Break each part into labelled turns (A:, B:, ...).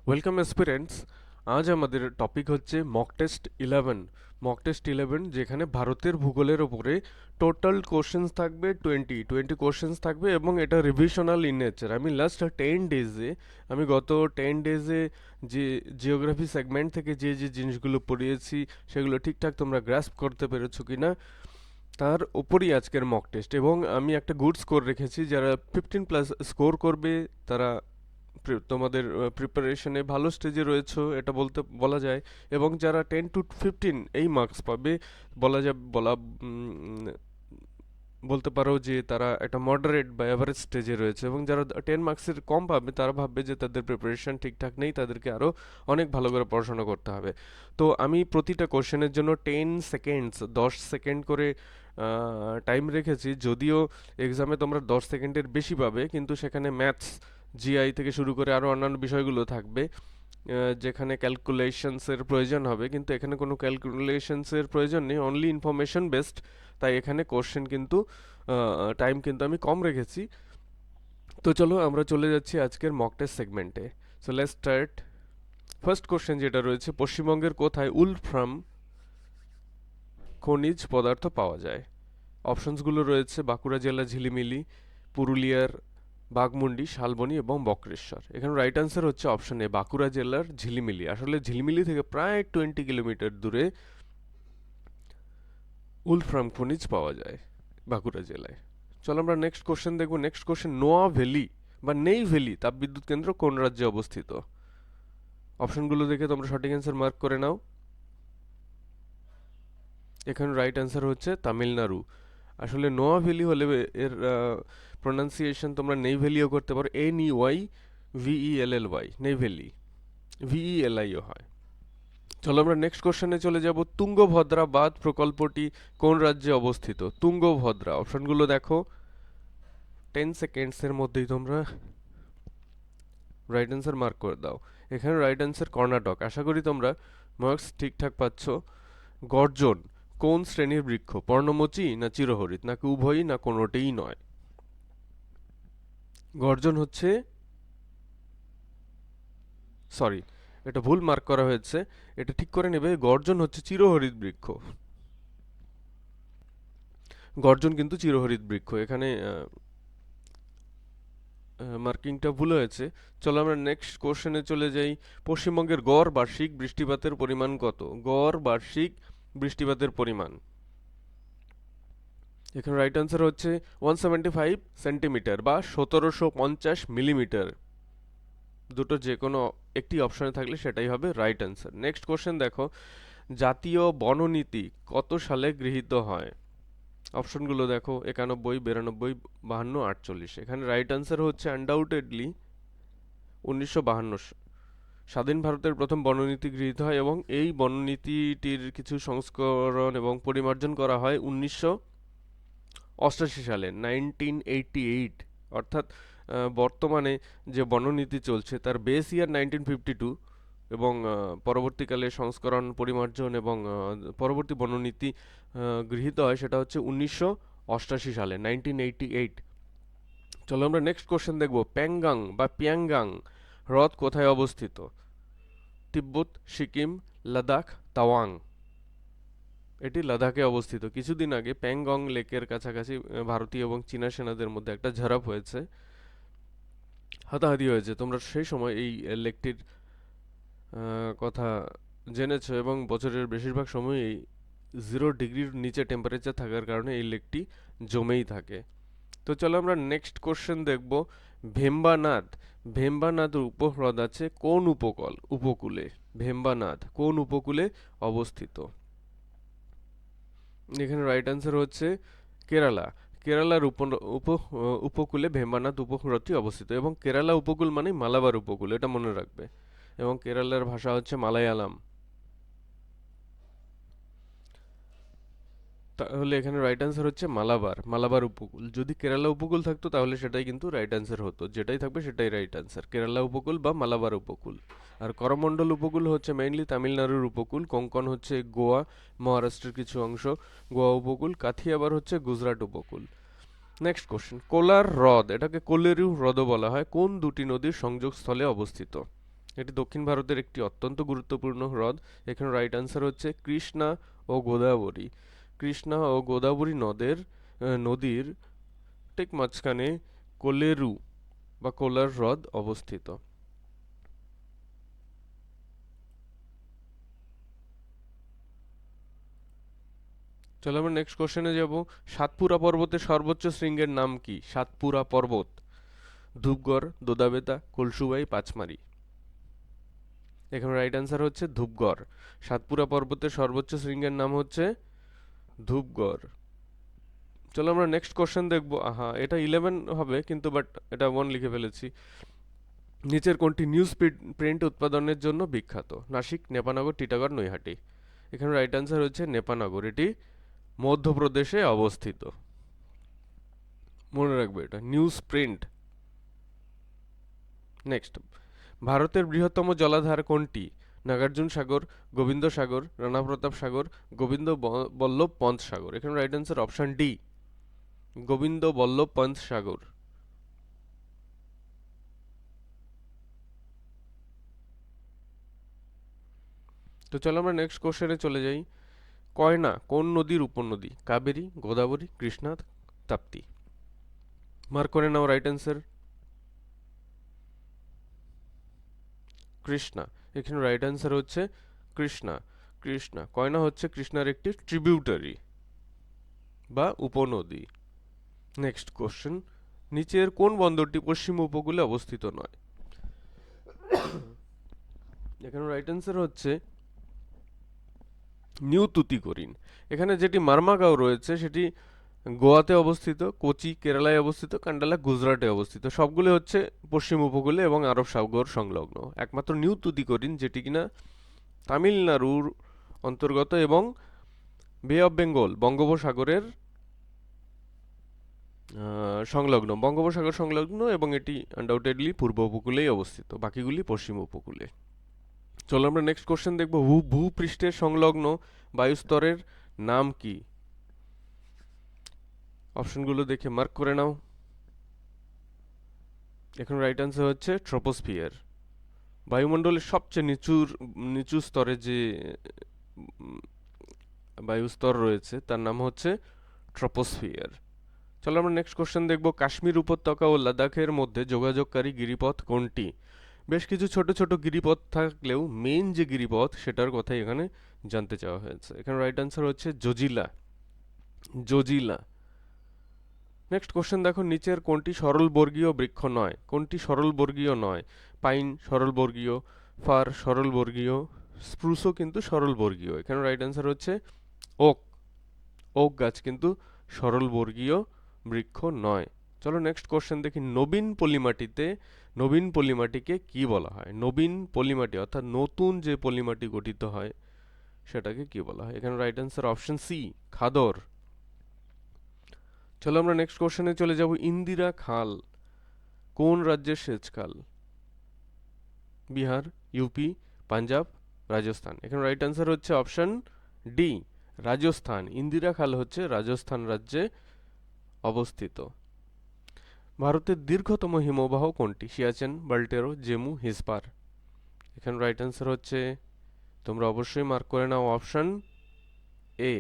A: Welcome aspirants. আজ আমাদের topic হচ্ছে মক টেস্ট 11, যেখানে ভারতের ভূগোলের ওপরে টোটাল কোশ্চেন্স থাকবে 20 কোশ্চেন্স থাকবে এবং এটা রিভিশনাল ইন নেচার। আমি গত 10 ডেজে যে জিওগ্রাফি সেগমেন্ট থেকে যে যে জিনিসগুলো পড়িয়েছি সেগুলো ঠিকঠাক তোমরা গ্রাস্প করতে পেরেছো কিনা তার ওপরই আজকের মক টেস্ট। এবং আমি একটা গুড স্কোর রেখেছি, যারা 15+ স্কোর করবে তারা তোমাদের প্রিপারেশনে ভালো স্টেজে রয়েছো এটা বলা যায়। এবং যারা 10 to 15 এই মার্কস পাবে, বলা যা বলা উম, বলতে পারো যে তারা একটা মডারেট বা অ্যাভারেজ স্টেজে রয়েছে। এবং যারা 10 মার্কসের কম পাবে তারা ভাববে যে তাদের প্রিপারেশন ঠিকঠাক নেই, তাদেরকে আরও অনেক ভালো করে পড়াশোনা করতে হবে। তো আমি প্রতিটা কোশ্চেনের জন্য 10 সেকেন্ডস 10 সেকেন্ড করে টাইম রেখেছি। যদিও এক্সামে তোমরা 10 সেকেন্ডের বেশি পাবে, কিন্তু সেখানে ম্যাথস, জিআই থেকে শুরু করে আরও অন্যান্য বিষয়গুলো থাকবে যেখানে ক্যালকুলেশনসের প্রয়োজন হবে, কিন্তু এখানে কোনো ক্যালকুলেশনসের প্রয়োজন নেই, অনলি ইনফরমেশন বেসড। তাই এখানে কোশ্চেন কিন্তু টাইম কিন্তু আমি কম রেখেছি। তো চলো আমরা চলে যাচ্ছি আজকের মক টেস্ট সেগমেন্টে। So let's start. First question যেটা রয়েছে, পশ্চিমবঙ্গের কোথায় উলফ্রাম খনিজ পদার্থ পাওয়া যায়? অপশনসগুলো রয়েছে বাঁকুড়া জেলা ঝিলিমিলি, পুরুলিয়ার বাঘমুন্ডি, শালবনী এবং বক্রেশ্বর। এখানে রাইট আনসার হচ্ছে অপশন এ, বাঁকুড়া জেলার ঝিলিমিলি। আসলে ঝিলিমিলি থেকে প্রায় 20 কিলোমিটার দূরে উলফ্রাম খনিজ পাওয়া যায় বাঁকুড়া জেলায়। চলো আমরা নেক্সট কোশ্চেন দেখবো। নেক্সট কোশ্চেন, নোয়া ভ্যালি বা নেই ভ্যালি তাপবিদ্যুৎ কেন্দ্র কোন রাজ্যে অবস্থিত? অপশনগুলো দেখে তোমরা সঠিক অ্যান্সার মার্ক করে নাও। এখানে রাইট অ্যান্সার হচ্ছে তামিলনাড়ু। আসলে নোয়া ভ্যালি হলে এর প্রোনাউন্সিয়েশন তোমরা নেইভেলিও করতে পারো, NEYVELLY, নেইভেলি, VELIও হয়। চলো আমরা নেক্সট কোশ্চেনে চলে যাব। তুঙ্গভদ্রা বাঁধ প্রকল্পটি কোন রাজ্যে অবস্থিত? তুঙ্গভদ্রা, অপশনগুলো দেখো। 10 সেকেন্ডসের মধ্যেই তোমরা রাইট অ্যান্সার মার্ক করে দাও। এখানে রাইট অ্যান্সার কর্ণাটক। আশা করি তোমরা মার্কস ঠিকঠাক পাচ্ছ। গর্জন কোন শ্রেণীর বৃক্ষ? পর্ণমোচী না চিরহরিৎ, নাকি উভয়ই, না কোনোটিই নয়? গর্জন হচ্ছে, সরি, এটা ভুল মার্ক করা হয়েছে, এটা ঠিক করে নেবে। গর্জন হচ্ছে চিরহরিৎ বৃক্ষ। গর্জন কিন্তু চিরহরিৎ বৃক্ষ। এখানে মার্কিংটা ভুল হয়েছে। চলো আমরা নেক্সট কোশ্চেনে চলে যাই। পশ্চিমবঙ্গের গড় বার্ষিক বৃষ্টিপাতের পরিমাণ কত? গড় বার্ষিক বৃষ্টিপাতের পরিমাণ, এখানে রাইট আনসার হচ্ছে 175 সেন্টিমিটার বা 1750 মিলিমিটার। দুটো যে কোনো একটি অপশনে থাকলে সেটাই হবে রাইট আনসার। নেক্সট কোশ্চেন দেখো, জাতীয় বননীতি কত সালে গৃহীত হয়? অপশনগুলো দেখো, 91, 92, 52, 48। এখানে রাইট আনসার হচ্ছে আনডাউটেডলি 1952। স্বাধীন ভারতের প্রথম বননীতি গৃহীত হয় এবং এই বননীতিটির কিছু সংস্করণ এবং পরিমার্জন করা হয় 1988 সালে, 1988। অর্থাৎ বর্তমানে যে বননীতি চলছে তার বেস ইয়ার 1952, এবং পরবর্তীকালে সংস্করণ, পরিমার্জন এবং পরবর্তী বননীতি গৃহীত হয় সেটা হচ্ছে 1988 সালে, 1988। চলো আমরা নেক্সট কোশ্চেন দেখব। প্যাংগাং বা পিয়াংগাং হ্রদ কোথায় অবস্থিত? তিব্বত, সিকিম, লাদাখ, তাওয়াং। এটি লাদাখে অবস্থিত। কিছুদিন আগে প্যাংগং লেকের কাছাকাছি ভারতীয় এবং চীনা সেনাদের মধ্যে একটা ঝাড়প হয়েছে, হাতাহাতি হয়েছে। তোমরা সেই সময় এই লেকটির কথা জেনেছো, এবং বছরের বেশিরভাগ সময়ই 0 ডিগ্রির নিচে টেম্পারেচার থাকার কারণে এই লেকটি জমেই থাকে। তো চলো আমরা নেক্সট কোশ্চেন দেখব। ভেম্বানাদ, ভেম্বানাদ উপহ্রদ আছে কোন উপকূলে? ভেম্বানাদ কোন উপকূলে অবস্থিত? এখানে রাইট অ্যান্সার হচ্ছে কেরালা। কেরালার উপকূলে ভেম্বানাদ উপহ্রদটি অবস্থিত। এবং কেরালা উপকূল মানে মালাবার উপকূল, এটা মনে রাখবে। এবং কেরালার ভাষা হচ্ছে মালায়ালাম। তাহলে এখানে রাইট অ্যান্সার হচ্ছে মালাবার, মালাবার উপকূল। যদি কেরালা উপকূল থাকতো তাহলে সেটাই কিন্তু রাইট অ্যান্সার হতো। যেটাই থাকবে সেটাই রাইট অ্যান্সার, কেরালা উপকূল বা মালাবার উপকূল। আর করমণ্ডল উপকূল হচ্ছে মেইনলি তামিলনাড়ুর উপকূল। কোঙ্কণ হচ্ছে গোয়া, মহারাষ্ট্রের কিছু অংশ, গোয়া উপকূল। কাথিয়াবার হচ্ছে গুজরাট উপকূল। নেক্সট কোশ্চেন, কোলার হ্রদ, এটাকে কোলেরু হ্রদও বলা হয়, কোন দুটি নদীর সংযোগস্থলে অবস্থিত? এটি দক্ষিণ ভারতের একটি অত্যন্ত গুরুত্বপূর্ণ হ্রদ। এখানে রাইট আনসার হচ্ছে কৃষ্ণা ও গোদাবরী। কৃষ্ণা ও গোদাবরী নদীর ঠিক মাঝখানে কোলেরু বা কোলার হ্রদ অবস্থিত। চলো আমরা নেক্সট কোশ্চেনে যাব। সাতপুরা পর্বতের সর্বোচ্চ শৃঙ্গের নাম কি? সাতপুরা পর্বত, ধূপগড়, দোদাবেতা, কলসুবাই, পাঁচমারি। এখানে রাইট আনসার হচ্ছে ধূপগড়। সাতপুরা পর্বতের সর্বোচ্চ শৃঙ্গের নাম হচ্ছে ধূপগড়। চলো আমরা নেক্সট কোশ্চেন দেখবো। এটা 11 হবে কিন্তু বাট এটা 1 লিখে ফেলেছি। নিচের কোনটি নিউজ প্রিন্ট উৎপাদনের জন্য বিখ্যাত? নাসিক, নেপানগর, টিটাগড়, নৈহাটি। এখানে রাইট আনসার হচ্ছে নেপানগর। এটি মধ্যপ্রদেশে অবস্থিত। মনে রাখবে এটা নিউজ প্রিন্ট। নেক্সট, ভারতের বৃহত্তম জলাধার কোনটি? নাগার্জুন সাগর, গোবিন্দ সাগর, রানা প্রতাপ সাগর, গোবিন্দ বল্লভ পন্ত সাগর। এখানে right answer option D, Govind Ballabh Pant Sagar. তো চলো আমরা নেক্সট কোশ্চেনে চলে যাই। কয়না কোন নদীর উপনদী? কাবেরী, গোদাবরী, কৃষ্ণা, তাপ্তি। মার্ক করে নাও রাইট আনসার কৃষ্ণা। এখানে রাইট আনসার হচ্ছে কৃষ্ণা। কৃষ্ণা, কয়না হচ্ছে কৃষ্ণার একটি ট্রিবিউটারি বা উপনদী। নেক্সট কোশ্চেন, নিচের কোন বন্দরটি পশ্চিম উপকূলে অবস্থিত নয়? এখানে রাইট আনসার হচ্ছে নিউ তুতিকোরিন। এখানে যেটি মারমাগাঁও রয়েছে সেটি গোয়াতে অবস্থিত, কোচি কেরালায় অবস্থিত, কান্ডালা গুজরাটে অবস্থিত। সবগুলো হচ্ছে পশ্চিম উপকূলে এবং আরব সাগর সংলগ্ন। একমাত্র নিউ তুতিকোরিন যেটি কিনা তামিলনাড়ুর অন্তর্গত এবং বে অফ বেঙ্গল বঙ্গোপসাগরের বঙ্গোপসাগর সংলগ্ন এবং এটি আনডাউটেডলি পূর্ব উপকূলেই অবস্থিত, বাকিগুলি পশ্চিম উপকূলে। চলো আমরা নেক্সট কোশ্চেন দেখব। ভূপৃষ্ঠের সংলগ্ন বায়ুস্তরের নাম কি? অপশনগুলো দেখে মার্ক করে নাও। এখন রাইট আনসার হচ্ছে ট্রপোস্ফিয়ার। বায়ুমণ্ডলের সবচেয়ে নিচু স্তরে যে বায়ুস্তর রয়েছে তার নাম হচ্ছে ট্রপোস্ফিয়ার। চলো আমরা নেক্সট কোশ্চেন দেখব। কাশ্মীর উপত্যকা ও লাদাখের মধ্যে যোগাযোগকারী গিরিপথ কোনটি? বেশ কিছু ছোট ছোট গিরিপথ থাকলেও মেইন যে গিরিপথ সেটার কথাই এখানে জানতে চাওয়া হয়েছে। এখানে রাইট আনসার হচ্ছে জজিলা। জজিলা। নেক্সট কোশ্চেন দেখো, নিচের কোনটি সরলবর্গীয় বৃক্ষ নয়? কোনটি সরলবর্গীয় নয়? পাইন সরলবর্গীয়, ফার সরলবর্গীয়, স্প্রুসও কিন্তু সরলবর্গীয়। এখানে রাইট আনসার হচ্ছে ওক। ওক গাছ কিন্তু সরলবর্গীয় বৃক্ষ নয়। চলো নেক্সট কোশ্চেন দেখি। নবীন পলিমাটিকে কি বলা হয়? নবীন পলিমাটি অর্থাৎ নতুন যে পলিমাটি গঠিত হয় সেটাকে কি বলা হয়? এখানে রাইট আনসার অপশন সি, খাদর। চলো আমরা নেক্সট কোশ্চেনে চলে যাব। ইন্দিরা খাল কোন রাজ্যের সেচ খাল? বিহার, ইউপি, পাঞ্জাব, রাজস্থান। এখানে রাইট আনসার হচ্ছে অপশন ডি, রাজস্থান। ইন্দিরা খাল হচ্ছে রাজস্থান রাজ্যে অবস্থিত। ভারতের দীর্ঘতম হিমবাহ কোনটি? সিয়াচেন, বাল্টেরো, জেমু, হিসপার। এখানে রাইট আনসার হচ্ছে, তোমরা অবশ্যই মার্ক করে নাও, অপশন এ,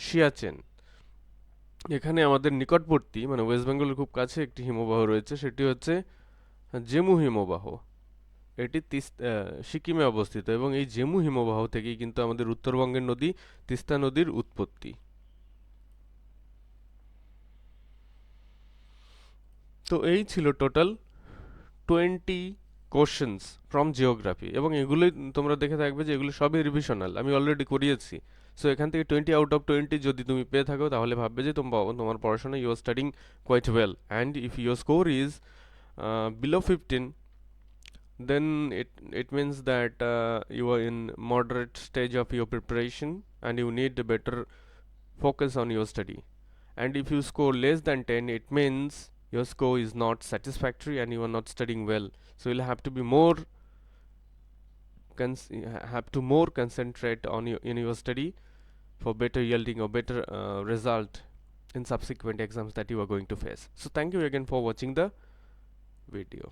A: সিয়াচেন। এখানে আমাদের নিকটবর্তী মানে ওয়েস্ট বেঙ্গলের খুব কাছে একটি হিমবাহ রয়েছে, সেটি হচ্ছে জেমু হিমবাহ। এটি সিকিমে অবস্থিত এবং এই জেমু হিমবাহ থেকেই কিন্তু আমাদের উত্তরবঙ্গের নদী তিস্তা নদীর উৎপত্তি। তো এই ছিল টোটাল 20 কোশ্চেন্স ফ্রম জিওগ্রাফি এবং এগুলোই তোমরা দেখে থাকবে যে এগুলো সবই রিভিশনাল, আমি অলরেডি করিয়েছি। সো এখান থেকে 20 আউট অফ 20 যদি তুমি পেয়ে থাকো তাহলে ভাববে যে তোমার পড়াশোনা you are studying quite well, and if your score is below 15, then it means that you are in moderate stage of your preparation and you need a better focus on your study. And if you score less than 10, it means your score is not satisfactory and you are not studying well. So you'll have to be more concentrate on in your study for better yielding or better result in subsequent exams that you are going to face. So thank you again for watching the video.